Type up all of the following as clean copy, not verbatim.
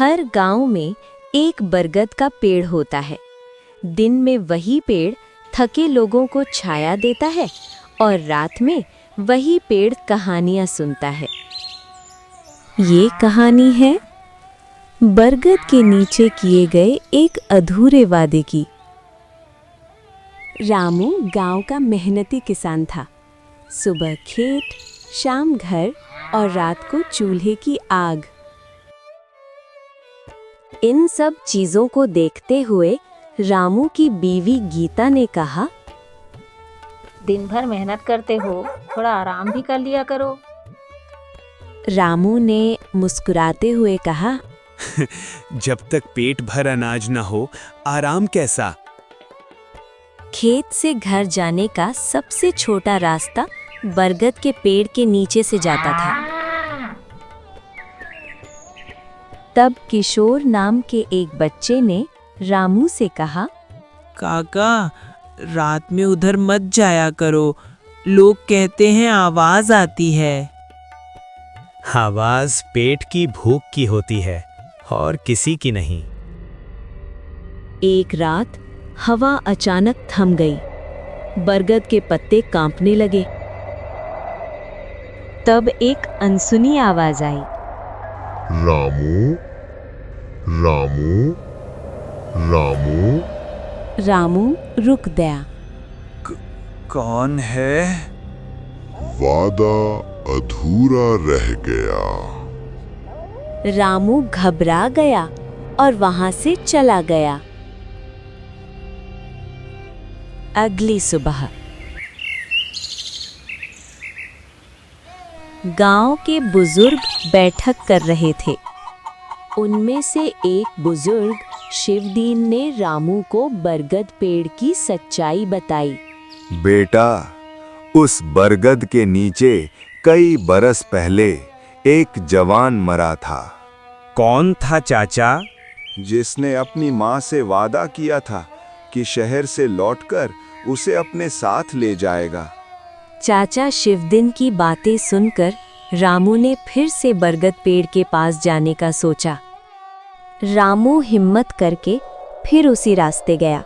हर गांव में एक बरगद का पेड़ होता है। दिन में वही पेड़ थके लोगों को छाया देता है और रात में वही पेड़ कहानियां सुनता है। ये कहानी है बरगद के नीचे किए गए एक अधूरे वादे की। रामू गांव का मेहनती किसान था। सुबह खेत, शाम घर और रात को चूल्हे की आग। इन सब चीजों को देखते हुए रामू की बीवी गीता ने कहा, दिन भर मेहनत करते हो, थोड़ा आराम भी कर लिया करो। रामू ने मुस्कुराते हुए कहा, जब तक पेट भर अनाज न हो, आराम कैसा। खेत से घर जाने का सबसे छोटा रास्ता बरगद के पेड़ के नीचे से जाता था। तब किशोर नाम के एक बच्चे ने रामू से कहा, काका, रात में उधर मत जाया करो, लोग कहते हैं आवाज आती है। आवाज पेट की भूख की होती है और किसी की नहीं। एक रात हवा अचानक थम गई। बरगद के पत्ते कांपने लगे। तब एक अनसुनी आवाज आई, रामू, रामू, रामू। रामू रुक गया। कौन है? वादा अधूरा रह गया। रामू घबरा गया और वहां से चला गया। अगली सुबह गांव के बुजुर्ग बैठक कर रहे थे। उनमें से एक बुजुर्ग शिवदीन ने रामू को बरगद पेड़ की सच्चाई बताई। बेटा, उस बरगद के नीचे कई बरस पहले एक जवान मरा था। कौन था चाचा? जिसने अपनी माँ से वादा किया था कि शहर से लौटकर उसे अपने साथ ले जाएगा। चाचा शिवदीन की बातें सुनकर रामू ने फिर से बरगद पेड़ के पास जाने का सोचा। रामू हिम्मत करके फिर उसी रास्ते गया।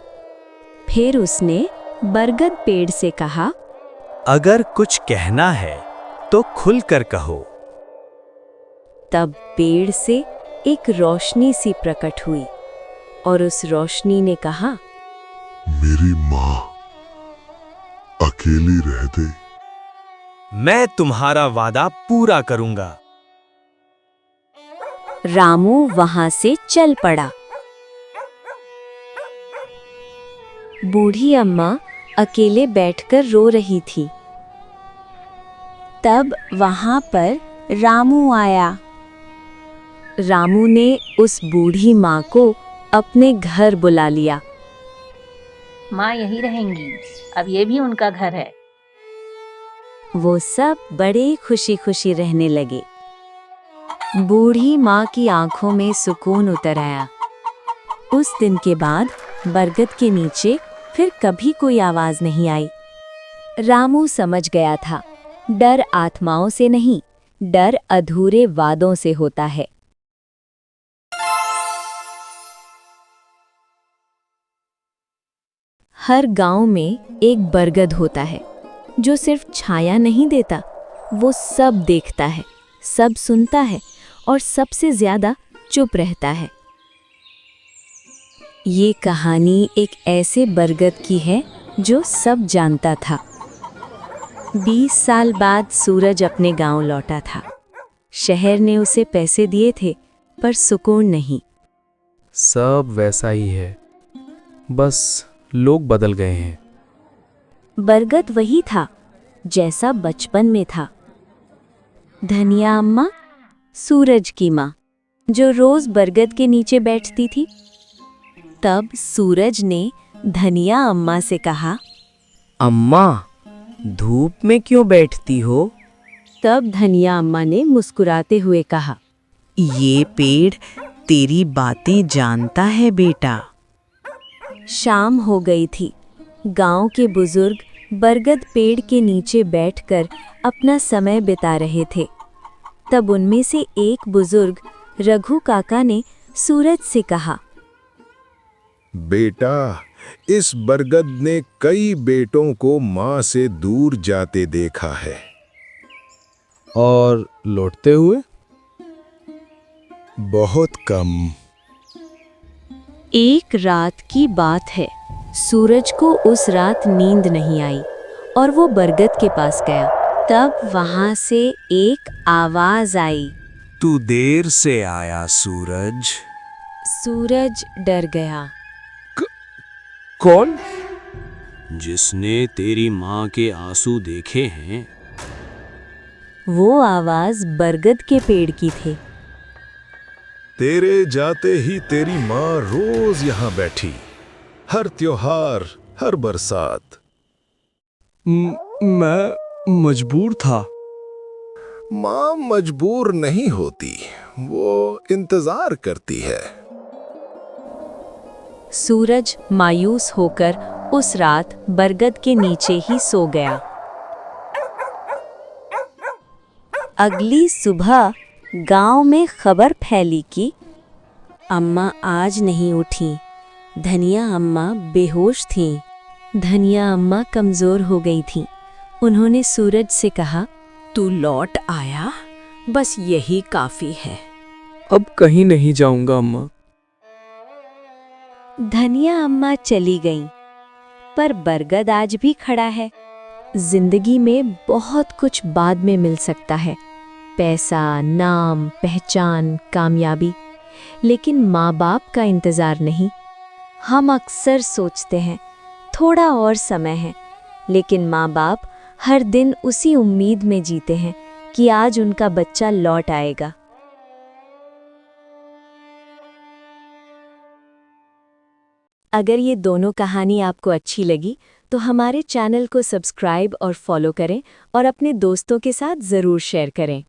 फिर उसने बरगद पेड़ से कहा, अगर कुछ कहना है तो खुलकर कहो। तब पेड़ से एक रोशनी सी प्रकट हुई और उस रोशनी ने कहा, मेरी माँ अकेली रह दे। मैं तुम्हारा वादा पूरा करूंगा। रामू वहां से चल पड़ा। बूढ़ी अम्मा अकेले बैठकर रो रही थी। तब वहां पर रामू आया। रामू ने उस बूढ़ी माँ को अपने घर बुला लिया। माँ यहीं रहेंगी, अब ये भी उनका घर है। वो सब बड़े खुशी खुशी रहने लगे। बूढ़ी माँ की आंखों में सुकून उतर आया। उस दिन के बाद बरगद के नीचे फिर कभी कोई आवाज नहीं आई। रामू समझ गया था, डर आत्माओं से नहीं, डर अधूरे वादों से होता है। हर गांव में एक बरगद होता है जो सिर्फ छाया नहीं देता, वो सब देखता है, सब सुनता है और सबसे ज्यादा चुप रहता है। ये कहानी एक ऐसे बरगद की है जो सब जानता था। 20 साल बाद सूरज अपने गांव लौटा था। शहर ने उसे पैसे दिए थे पर सुकून नहीं। सब वैसा ही है, बस लोग बदल गए हैं। बरगद वही था जैसा बचपन में था। धनिया अम्मा, सूरज की माँ, जो रोज बरगद के नीचे बैठती थी। तब सूरज ने धनिया अम्मा से कहा, अम्मा, धूप में क्यों बैठती हो? तब धनिया अम्मा ने मुस्कुराते हुए कहा, ये पेड़ तेरी बातें जानता है बेटा। शाम हो गई थी। गांव के बुजुर्ग बरगद पेड़ के नीचे बैठकर अपना समय बिता रहे थे। तब उनमें से एक बुजुर्ग रघु काका ने सूरज से कहा, बेटा, इस बरगद ने कई बेटों को मां से दूर जाते देखा है। और लौटते हुए? बहुत कम। एक रात की बात है। सूरज को उस रात नींद नहीं आई और वो बरगद के पास गया। तब वहां से एक आवाज आई। तू देर से आया सूरज। सूरज डर गया। कौन? जिसने तेरी माँ के आंसू देखे हैं। वो आवाज बरगद के पेड़ की थी। तेरे जाते ही तेरी माँ रोज यहाँ बैठी, हर त्योहार, हर बरसात। मैं मजबूर था। माँ मजबूर नहीं होती, वो इंतजार करती है। सूरज मायूस होकर उस रात बरगद के नीचे ही सो गया। अगली सुबह गांव में खबर फैली कि अम्मा आज नहीं उठी। धनिया अम्मा बेहोश थीं। धनिया अम्मा कमजोर हो गई थीं। उन्होंने सूरज से कहा, तू लौट आया, बस यही काफी है। अब कहीं नहीं जाऊंगा अम्मा। धनिया अम्मा चली गईं, पर बरगद आज भी खड़ा है। जिंदगी में बहुत कुछ बाद में मिल सकता है, पैसा, नाम, पहचान, कामयाबी, लेकिन माँ बाप का इंतजार नहीं। हम अक्सर सोचते हैं थोड़ा और समय है, लेकिन माँ बाप हर दिन उसी उम्मीद में जीते हैं कि आज उनका बच्चा लौट आएगा। अगर ये दोनों कहानी आपको अच्छी लगी तो हमारे चैनल को सब्सक्राइब और फॉलो करें और अपने दोस्तों के साथ ज़रूर शेयर करें।